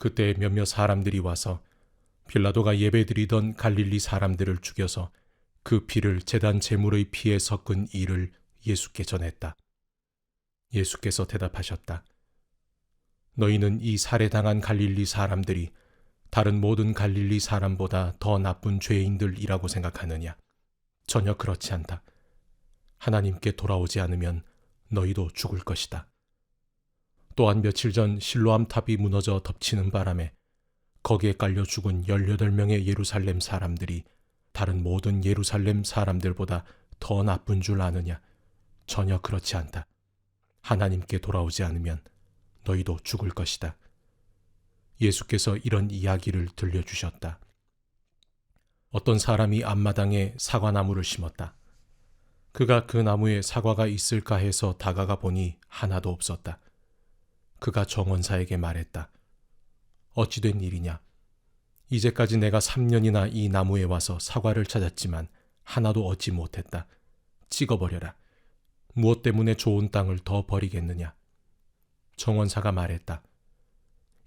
그때 몇몇 사람들이 와서 빌라도가 예배드리던 갈릴리 사람들을 죽여서 그 피를 제단 제물의 피에 섞은 일을 예수께 전했다. 예수께서 대답하셨다. 너희는 이 살해당한 갈릴리 사람들이 다른 모든 갈릴리 사람보다 더 나쁜 죄인들이라고 생각하느냐? 전혀 그렇지 않다. 하나님께 돌아오지 않으면 너희도 죽을 것이다. 또한 며칠 전 실로암 탑이 무너져 덮치는 바람에 거기에 깔려 죽은 18명의 예루살렘 사람들이 다른 모든 예루살렘 사람들보다 더 나쁜 줄 아느냐? 전혀 그렇지 않다. 하나님께 돌아오지 않으면 너희도 죽을 것이다. 예수께서 이런 이야기를 들려주셨다. 어떤 사람이 앞마당에 사과나무를 심었다. 그가 그 나무에 사과가 있을까 해서 다가가 보니 하나도 없었다. 그가 정원사에게 말했다. 어찌 된 일이냐? 이제까지 내가 3년이나 이 나무에 와서 사과를 찾았지만 하나도 얻지 못했다. 찍어버려라. 무엇 때문에 좋은 땅을 더 버리겠느냐? 정원사가 말했다.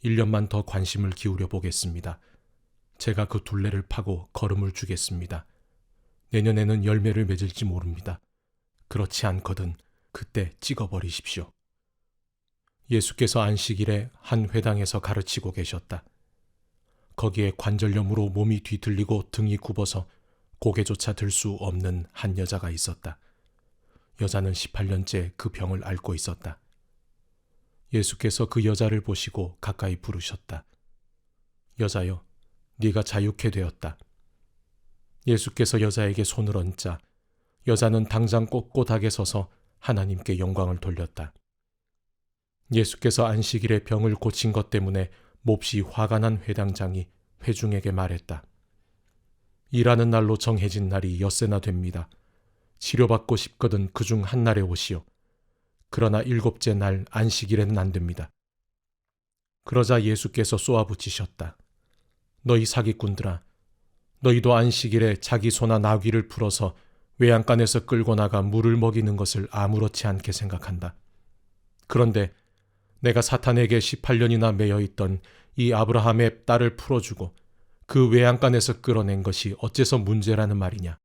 1년만 더 관심을 기울여 보겠습니다. 제가 그 둘레를 파고 거름을 주겠습니다. 내년에는 열매를 맺을지 모릅니다. 그렇지 않거든 그때 찍어버리십시오. 예수께서 안식일에 한 회당에서 가르치고 계셨다. 거기에 관절염으로 몸이 뒤틀리고 등이 굽어서 고개조차 들 수 없는 한 여자가 있었다. 여자는 18년째 그 병을 앓고 있었다. 예수께서 그 여자를 보시고 가까이 부르셨다. 여자여, 네가 자유케 되었다. 예수께서 여자에게 손을 얹자 여자는 당장 꼿꼿하게 서서 하나님께 영광을 돌렸다. 예수께서 안식일에 병을 고친 것 때문에 몹시 화가 난 회당장이 회중에게 말했다. 일하는 날로 정해진 날이 엿새나 됩니다. 치료받고 싶거든 그중 한 날에 오시오. 그러나 7째 날 안식일에는 안 됩니다. 그러자 예수께서 쏘아붙이셨다. 너희 사기꾼들아, 너희도 안식일에 자기 소나 나귀를 풀어서 외양간에서 끌고 나가 물을 먹이는 것을 아무렇지 않게 생각한다. 그런데 내가 사탄에게 18년이나 매여 있던 이 아브라함의 딸을 풀어주고 그 외양간에서 끌어낸 것이 어째서 문제라는 말이냐.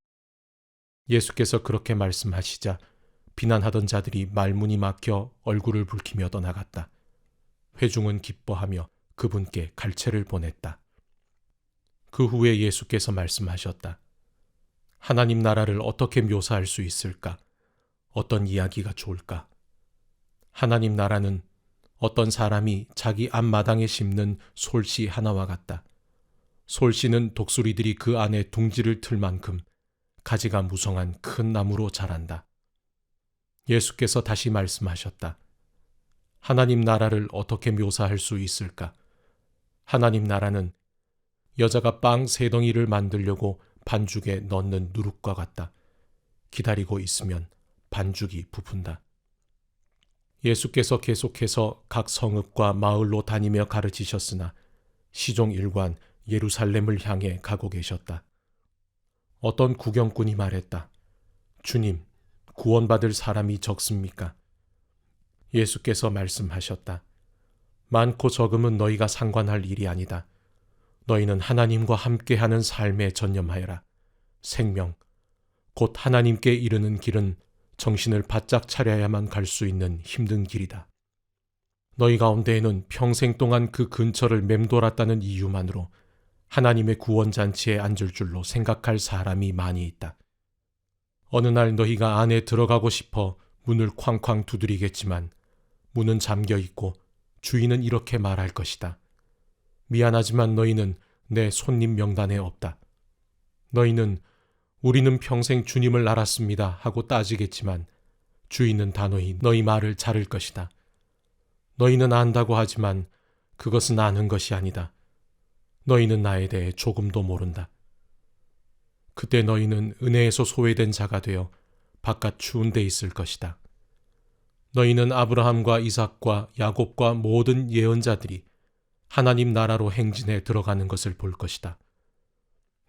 예수께서 그렇게 말씀하시자 비난하던 자들이 말문이 막혀 얼굴을 붉히며 떠나갔다. 회중은 기뻐하며 그분께 갈채를 보냈다. 그 후에 예수께서 말씀하셨다. 하나님 나라를 어떻게 묘사할 수 있을까? 어떤 이야기가 좋을까? 하나님 나라는 어떤 사람이 자기 앞마당에 심는 솔씨 하나와 같다. 솔씨는 독수리들이 그 안에 둥지를 틀 만큼 가지가 무성한 큰 나무로 자란다. 예수께서 다시 말씀하셨다. 하나님 나라를 어떻게 묘사할 수 있을까? 하나님 나라는 여자가 빵 3덩이를 만들려고 반죽에 넣는 누룩과 같다. 기다리고 있으면 반죽이 부푼다. 예수께서 계속해서 각 성읍과 마을로 다니며 가르치셨으나 시종 일관 예루살렘을 향해 가고 계셨다. 어떤 구경꾼이 말했다. 주님, 구원받을 사람이 적습니까? 예수께서 말씀하셨다. 많고 적음은 너희가 상관할 일이 아니다. 너희는 하나님과 함께하는 삶에 전념하여라. 생명, 곧 하나님께 이르는 길은 정신을 바짝 차려야만 갈 수 있는 힘든 길이다. 너희 가운데에는 평생 동안 그 근처를 맴돌았다는 이유만으로 하나님의 구원잔치에 앉을 줄로 생각할 사람이 많이 있다. 어느 날 너희가 안에 들어가고 싶어 문을 쾅쾅 두드리겠지만 문은 잠겨 있고 주인은 이렇게 말할 것이다. 미안하지만 너희는 내 손님 명단에 없다. 너희는 우리는 평생 주님을 알았습니다 하고 따지겠지만 주인은 단호히 너희 말을 자를 것이다. 너희는 안다고 하지만 그것은 아는 것이 아니다. 너희는 나에 대해 조금도 모른다. 그때 너희는 은혜에서 소외된 자가 되어 바깥 추운 데 있을 것이다. 너희는 아브라함과 이삭과 야곱과 모든 예언자들이 하나님 나라로 행진해 들어가는 것을 볼 것이다.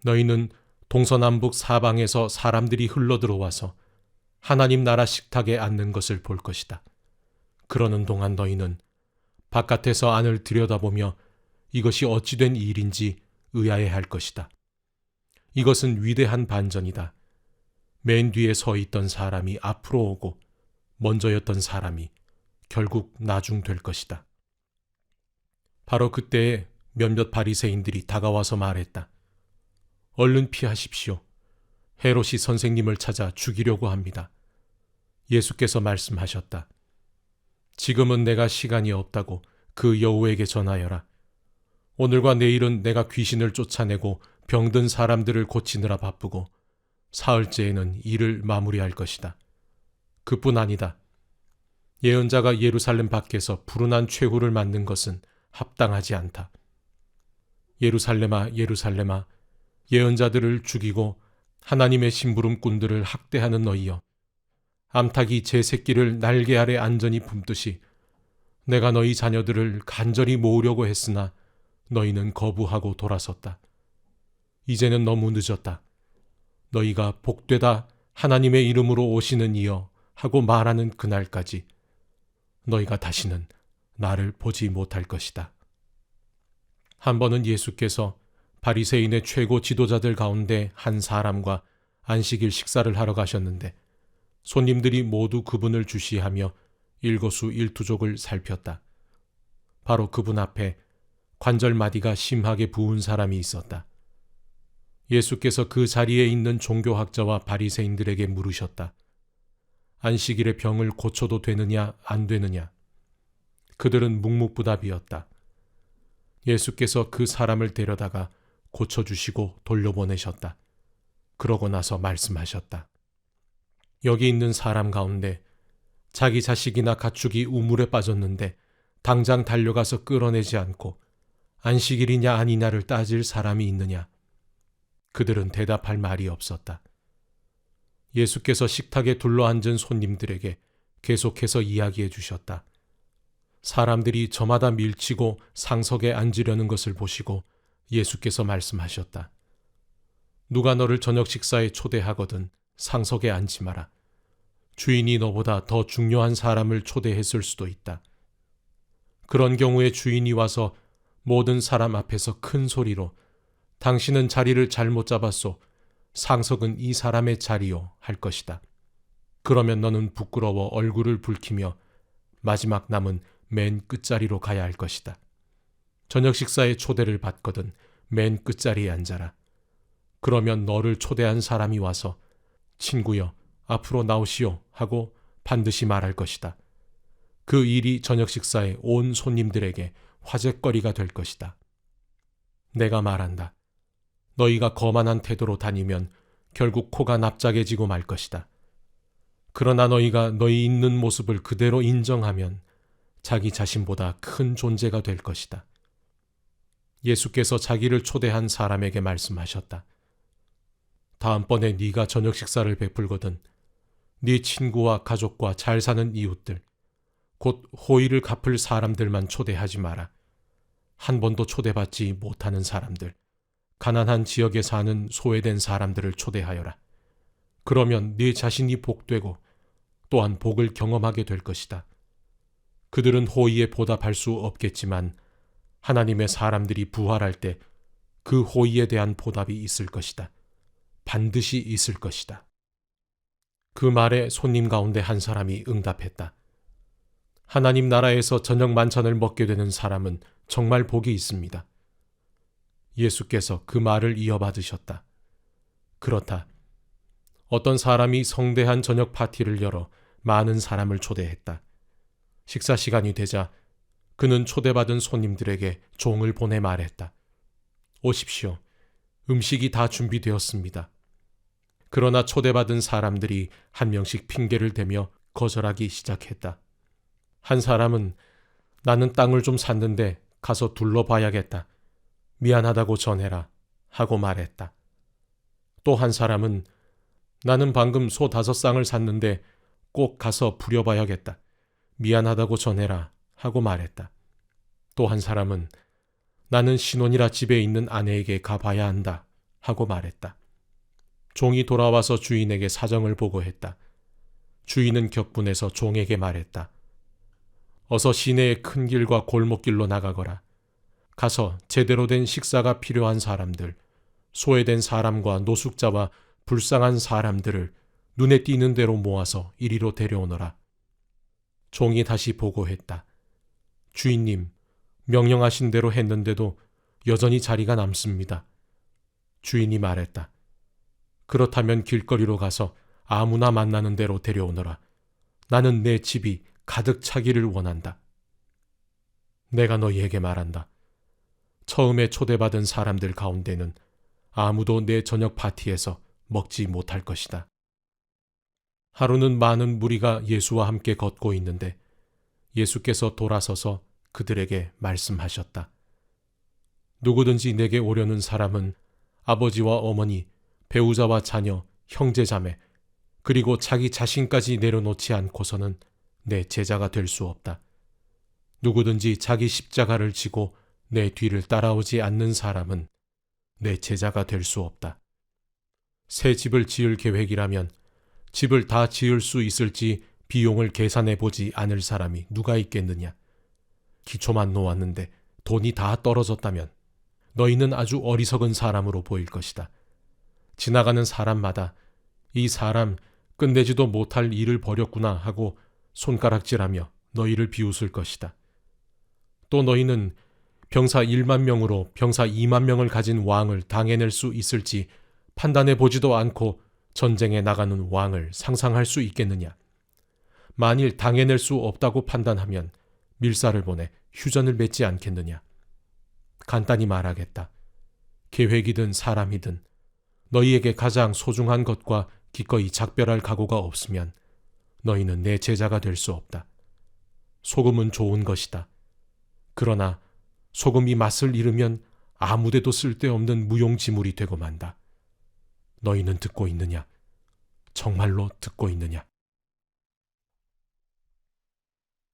너희는 동서남북 사방에서 사람들이 흘러들어와서 하나님 나라 식탁에 앉는 것을 볼 것이다. 그러는 동안 너희는 바깥에서 안을 들여다보며 이것이 어찌 된 일인지 의아해할 것이다. 이것은 위대한 반전이다. 맨 뒤에 서 있던 사람이 앞으로 오고 먼저였던 사람이 결국 나중 될 것이다. 바로 그때에 몇몇 바리새인들이 다가와서 말했다. 얼른 피하십시오. 헤롯이 선생님을 찾아 죽이려고 합니다. 예수께서 말씀하셨다. 지금은 내가 시간이 없다고 그 여우에게 전하여라. 오늘과 내일은 내가 귀신을 쫓아내고 병든 사람들을 고치느라 바쁘고 사흘째에는 일을 마무리할 것이다. 그뿐 아니다. 예언자가 예루살렘 밖에서 불운한 최후를 맞는 것은 합당하지 않다. 예루살렘아, 예루살렘아, 예언자들을 죽이고 하나님의 심부름꾼들을 학대하는 너희여. 암탉이 제 새끼를 날개 아래 안전히 품듯이 내가 너희 자녀들을 간절히 모으려고 했으나 너희는 거부하고 돌아섰다. 이제는 너무 늦었다. 너희가 복되다 하나님의 이름으로 오시는 이여 하고 말하는 그날까지 너희가 다시는 나를 보지 못할 것이다. 한 번은 예수께서 바리새인의 최고 지도자들 가운데 한 사람과 안식일 식사를 하러 가셨는데 손님들이 모두 그분을 주시하며 일거수일투족을 살폈다. 바로 그분 앞에 관절마디가 심하게 부은 사람이 있었다. 예수께서 그 자리에 있는 종교학자와 바리새인들에게 물으셨다. 안식일에 병을 고쳐도 되느냐 안 되느냐? 그들은 묵묵부답이었다. 예수께서 그 사람을 데려다가 고쳐주시고 돌려보내셨다. 그러고 나서 말씀하셨다. 여기 있는 사람 가운데 자기 자식이나 가축이 우물에 빠졌는데 당장 달려가서 끌어내지 않고 안식일이냐 아니냐를 따질 사람이 있느냐? 그들은 대답할 말이 없었다. 예수께서 식탁에 둘러앉은 손님들에게 계속해서 이야기해 주셨다. 사람들이 저마다 밀치고 상석에 앉으려는 것을 보시고 예수께서 말씀하셨다. 누가 너를 저녁 식사에 초대하거든 상석에 앉지 마라. 주인이 너보다 더 중요한 사람을 초대했을 수도 있다. 그런 경우에 주인이 와서 모든 사람 앞에서 큰 소리로 당신은 자리를 잘못 잡았소. 상석은 이 사람의 자리요 할 것이다. 그러면 너는 부끄러워 얼굴을 붉히며 마지막 남은 맨 끝자리로 가야 할 것이다. 저녁 식사에 초대를 받거든 맨 끝자리에 앉아라. 그러면 너를 초대한 사람이 와서 친구여 앞으로 나오시오 하고 반드시 말할 것이다. 그 일이 저녁 식사에 온 손님들에게 화제거리가 될 것이다. 내가 말한다. 너희가 거만한 태도로 다니면 결국 코가 납작해지고 말 것이다. 그러나 너희가 너희 있는 모습을 그대로 인정하면 자기 자신보다 큰 존재가 될 것이다. 예수께서 자기를 초대한 사람에게 말씀하셨다. 다음번에 네가 저녁 식사를 베풀거든 네 친구와 가족과 잘 사는 이웃들, 곧 호의를 갚을 사람들만 초대하지 마라. 한 번도 초대받지 못하는 사람들, 가난한 지역에 사는 소외된 사람들을 초대하여라. 그러면 네 자신이 복되고 또한 복을 경험하게 될 것이다. 그들은 호의에 보답할 수 없겠지만 하나님의 사람들이 부활할 때 그 호의에 대한 보답이 있을 것이다. 반드시 있을 것이다. 그 말에 손님 가운데 한 사람이 응답했다. 하나님 나라에서 저녁 만찬을 먹게 되는 사람은 정말 복이 있습니다. 예수께서 그 말을 이어받으셨다. 그렇다. 어떤 사람이 성대한 저녁 파티를 열어 많은 사람을 초대했다. 식사 시간이 되자 그는 초대받은 손님들에게 종을 보내 말했다. 오십시오. 음식이 다 준비되었습니다. 그러나 초대받은 사람들이 한 명씩 핑계를 대며 거절하기 시작했다. 한 사람은 나는 땅을 좀 샀는데 가서 둘러봐야겠다. 미안하다고 전해라 하고 말했다. 또 한 사람은 나는 방금 소 5쌍을 샀는데 꼭 가서 부려봐야겠다. 미안하다고 전해라 하고 말했다. 또 한 사람은 나는 신혼이라 집에 있는 아내에게 가봐야 한다 하고 말했다. 종이 돌아와서 주인에게 사정을 보고했다. 주인은 격분해서 종에게 말했다. 어서 시내의 큰 길과 골목길로 나가거라. 가서 제대로 된 식사가 필요한 사람들, 소외된 사람과 노숙자와 불쌍한 사람들을 눈에 띄는 대로 모아서 이리로 데려오너라. 종이 다시 보고했다. 주인님, 명령하신 대로 했는데도 여전히 자리가 남습니다. 주인이 말했다. 그렇다면 길거리로 가서 아무나 만나는 대로 데려오너라. 나는 내 집이 가득 차기를 원한다. 내가 너희에게 말한다. 처음에 초대받은 사람들 가운데는 아무도 내 저녁 파티에서 먹지 못할 것이다. 하루는 많은 무리가 예수와 함께 걷고 있는데 예수께서 돌아서서 그들에게 말씀하셨다. 누구든지 내게 오려는 사람은 아버지와 어머니, 배우자와 자녀, 형제자매, 그리고 자기 자신까지 내려놓지 않고서는 내 제자가 될 수 없다. 누구든지 자기 십자가를 지고 내 뒤를 따라오지 않는 사람은 내 제자가 될 수 없다. 새 집을 지을 계획이라면 집을 다 지을 수 있을지 비용을 계산해 보지 않을 사람이 누가 있겠느냐. 기초만 놓았는데 돈이 다 떨어졌다면 너희는 아주 어리석은 사람으로 보일 것이다. 지나가는 사람마다 이 사람 끝내지도 못할 일을 벌였구나 하고 손가락질하며 너희를 비웃을 것이다. 또 너희는 병사 1만 명으로 병사 2만 명을 가진 왕을 당해낼 수 있을지 판단해 보지도 않고 전쟁에 나가는 왕을 상상할 수 있겠느냐. 만일 당해낼 수 없다고 판단하면 밀사를 보내 휴전을 맺지 않겠느냐. 간단히 말하겠다. 계획이든 사람이든 너희에게 가장 소중한 것과 기꺼이 작별할 각오가 없으면 너희는 내 제자가 될 수 없다. 소금은 좋은 것이다. 그러나 소금이 맛을 잃으면 아무데도 쓸데없는 무용지물이 되고 만다. 너희는 듣고 있느냐? 정말로 듣고 있느냐?